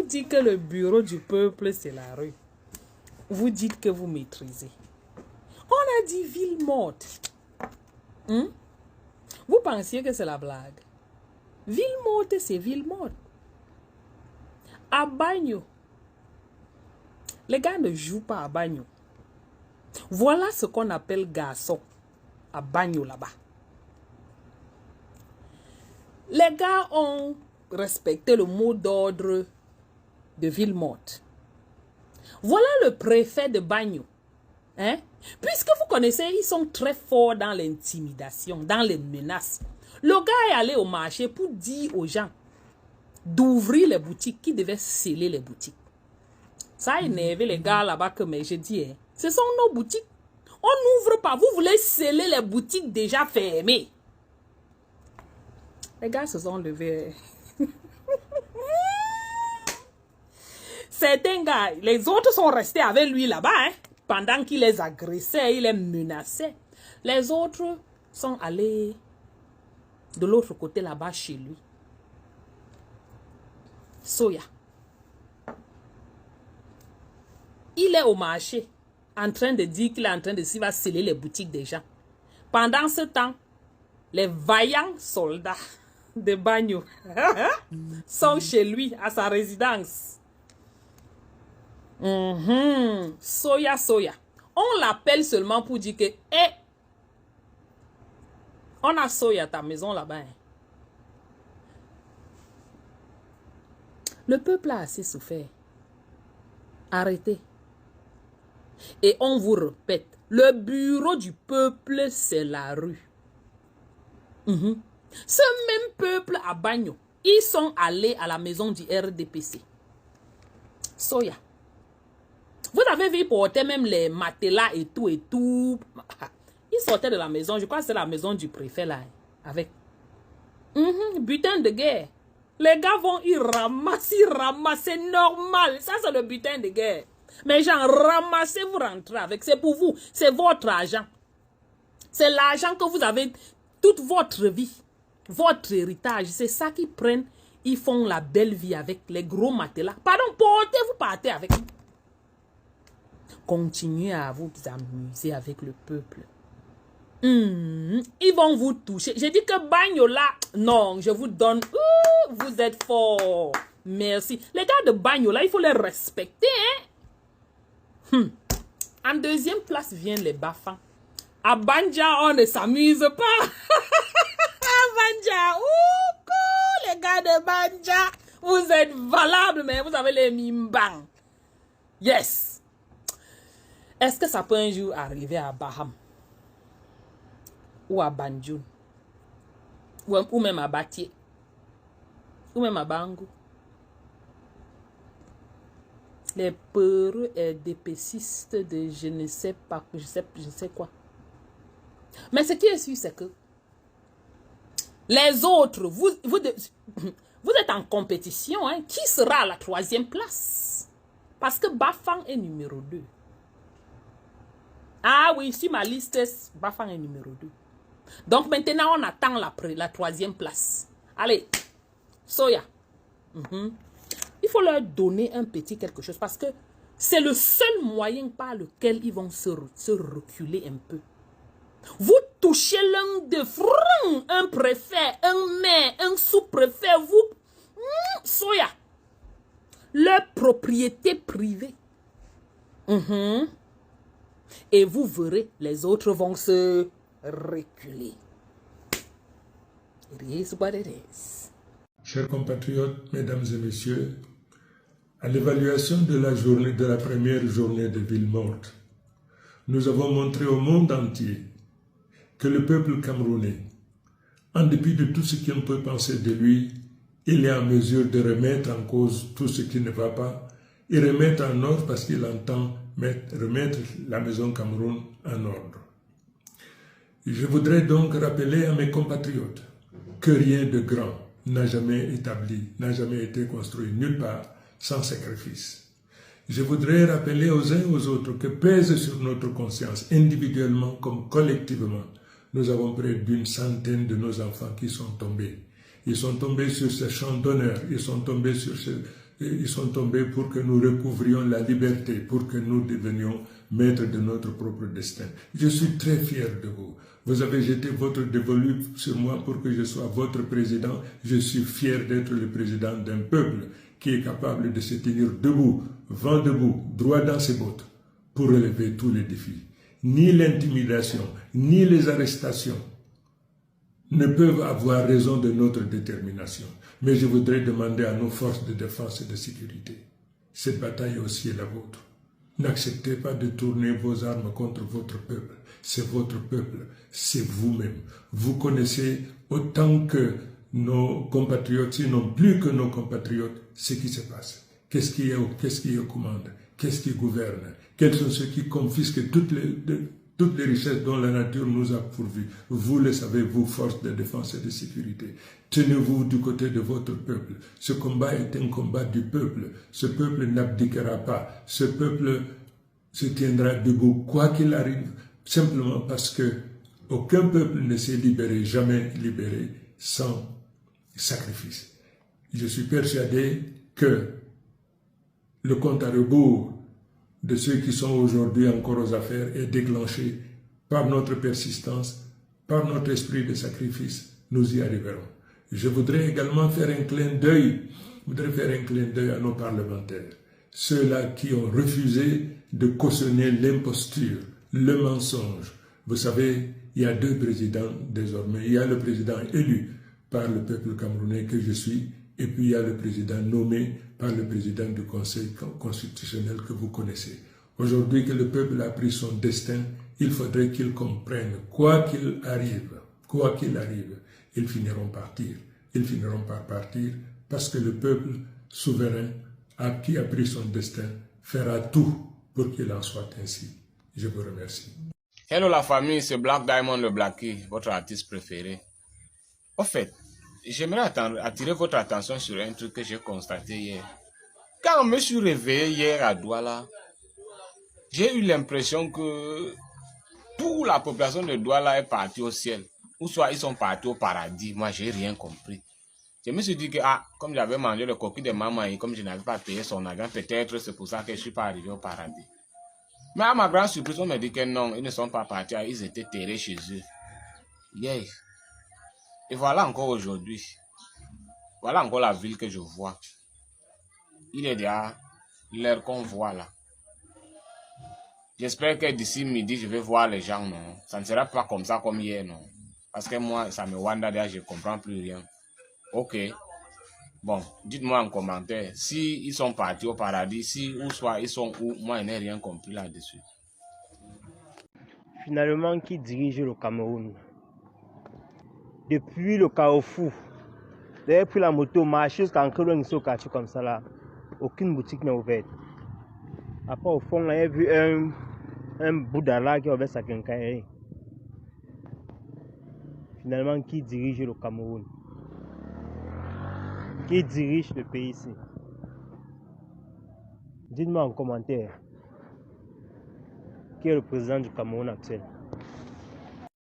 vous dit que le bureau du peuple, c'est la rue, vous dites que vous maîtrisez. On a dit ville morte. Vous pensiez que c'est la blague. Ville morte, c'est ville morte. À Bagno, les gars ne jouent pas à Bagno. Voilà ce qu'on appelle garçon à Bagno là-bas. Les gars ont respecté le mot d'ordre de ville morte. Voilà le préfet de Bagno. Hein? Puisque vous connaissez, ils sont très forts dans l'intimidation, dans les menaces. Le gars est allé au marché pour dire aux gens d'ouvrir les boutiques, qui devaient sceller les boutiques. Ça a énervé les gars là-bas que mais je dis, hein, ce sont nos boutiques. On n'ouvre pas. Vous voulez sceller les boutiques déjà fermées. Les gars se sont levés. Certains gars, les autres sont restés avec lui là-bas, hein, pendant qu'il les agressait, il les menaçait. Les autres sont allés de l'autre côté là-bas chez lui. Soya. Il est au marché en train de dire qu'il est en train de s'il va sceller les boutiques des gens. Pendant ce temps, les vaillants soldats de Bagno sont chez lui, à sa résidence. Soya, Soya. On l'appelle seulement pour dire que on a Soya à ta maison là-bas. Hein. Le peuple a assez souffert. Arrêtez. Et on vous répète, le bureau du peuple, c'est la rue. Ce même peuple à Bagno, ils sont allés à la maison du RDPC. Soya. Vous avez vu, ils portaient même les matelas et tout et tout. Ils sortaient de la maison, je crois que c'est la maison du préfet là, avec butin de guerre. Les gars vont y ramasser, c'est normal. Ça, c'est le butin de guerre. Mais genre, ramassez, vous rentrez avec. C'est pour vous. C'est votre argent. C'est l'argent que vous avez toute votre vie. Votre héritage. C'est ça qu'ils prennent. Ils font la belle vie avec les gros matelas. Pardon, portez-vous, partez avec. Continuez à vous amuser avec le peuple. Ils vont vous toucher. J'ai dit que Bagno là, non, je vous donne. Vous êtes fort. Merci. Les gars de Bagno là, il faut les respecter. Hein? En deuxième place viennent les Bafans. À Banja, on ne s'amuse pas. À Banja, les gars de Banja, vous êtes valables, mais vous avez les mimbang. Yes. Est-ce que ça peut un jour arriver à Baham? Ou à Banjul? Ou même à Batié? Ou même à Bangou? Les peureux et dépécistes de je ne sais pas, je sais quoi. Mais ce qui est sûr, c'est que les autres, vous êtes en compétition. Hein? Qui sera à la 3e place? Parce que Bafang est numéro 2. Ah oui, sur ma liste, Bafang est numéro 2. Donc maintenant, on attend la 3e place. Allez, Soya. Il faut leur donner un petit quelque chose parce que c'est le seul moyen par lequel ils vont se reculer un peu. Vous touchez l'un de front, un préfet, un maire, un sous-préfet, vous, Soya, leur propriété privée. Et vous verrez, les autres vont se reculer. It is what it is. Chers compatriotes, mesdames et messieurs, à l'évaluation de la première journée de Ville Morte, nous avons montré au monde entier que le peuple camerounais, en dépit de tout ce qu'on peut penser de lui, il est en mesure de remettre en cause tout ce qui ne va pas et remettre en ordre parce qu'il entend remettre la maison Cameroun en ordre. Je voudrais donc rappeler à mes compatriotes que rien de grand n'a jamais été construit nulle part sans sacrifice. Je voudrais rappeler aux uns et aux autres que pèse sur notre conscience, individuellement comme collectivement, nous avons près d'une centaine de nos enfants qui sont tombés. Ils sont tombés sur ce champ d'honneur, ils sont tombés sur ils sont tombés pour que nous recouvrions la liberté, pour que nous devenions maîtres de notre propre destin. Je suis très fier de vous. Vous avez jeté votre dévolu sur moi pour que je sois votre président. Je suis fier d'être le président d'un peuple qui est capable de se tenir debout, vent debout, droit dans ses bottes, pour relever tous les défis. Ni l'intimidation, ni les arrestations ne peuvent avoir raison de notre détermination. Mais je voudrais demander à nos forces de défense et de sécurité, cette bataille aussi est la vôtre. N'acceptez pas de tourner vos armes contre votre peuple. C'est votre peuple, c'est vous-même. Vous connaissez autant que nos compatriotes, sinon plus que nos compatriotes, ce qui se passe. Qu'est-ce qui est aux commandes? Qu'est-ce qui gouverne? Quels sont ceux qui confisquent toutes les richesses dont la nature nous a pourvues? Vous le savez, vous, forces de défense et de sécurité. Tenez-vous du côté de votre peuple. Ce combat est un combat du peuple. Ce peuple n'abdiquera pas. Ce peuple se tiendra debout, quoi qu'il arrive, simplement parce que aucun peuple ne s'est libéré, jamais libéré, sans sacrifice. Je suis persuadé que le compte à rebours de ceux qui sont aujourd'hui encore aux affaires est déclenché par notre persistance, par notre esprit de sacrifice. Nous y arriverons. Je voudrais également faire un clin d'œil à nos parlementaires, ceux-là qui ont refusé de cautionner l'imposture, le mensonge. Vous savez, il y a deux présidents désormais. Il y a le président élu par le peuple camerounais que je suis, et puis il y a le président nommé par le président du Conseil constitutionnel que vous connaissez. Aujourd'hui que le peuple a pris son destin, il faudrait qu'il comprenne, quoi qu'il arrive, ils finiront par partir, parce que le peuple souverain qui a pris son destin fera tout pour qu'il en soit ainsi. Je vous remercie. Hello la famille, c'est Black Diamond le Blackie, votre artiste préféré. En fait, j'aimerais attirer votre attention sur un truc que j'ai constaté hier. Quand je me suis réveillé hier à Douala, j'ai eu l'impression que toute la population de Douala est partie au ciel. Ou soit ils sont partis au paradis. Moi, j'ai rien compris. Je me suis dit que, comme j'avais mangé le coquille de maman et comme je n'avais pas payé son argent, peut-être c'est pour ça que je ne suis pas arrivé au paradis. Mais à ma grande surprise, on me dit que non, ils ne sont pas partis, ils étaient terrés chez eux. Yeah. Et voilà encore aujourd'hui. Voilà encore la ville que je vois. Il est déjà l'heure qu'on voit là. J'espère que d'ici midi, je vais voir les gens, non. Ça ne sera pas comme ça comme hier, non. Parce que moi, ça me wanda déjà, je ne comprends plus rien. Ok. Bon, dites-moi en commentaire si ils sont partis au paradis, si ou soit ils sont où. Moi, je n'ai rien compris là-dessus. Finalement, qui dirige le Cameroun? Depuis le carrefour, vous avez pris la moto, marché jusqu'à Nkelou comme ça là. Aucune boutique n'est ouverte. Après, au fond, là, il y a vu un Bouddha là qui a ouvert sa quincaillerie. Finalement, qui dirige le Cameroun? Qui dirige le pays ici? Dites-moi en commentaire. Qui est le président du Cameroun actuel?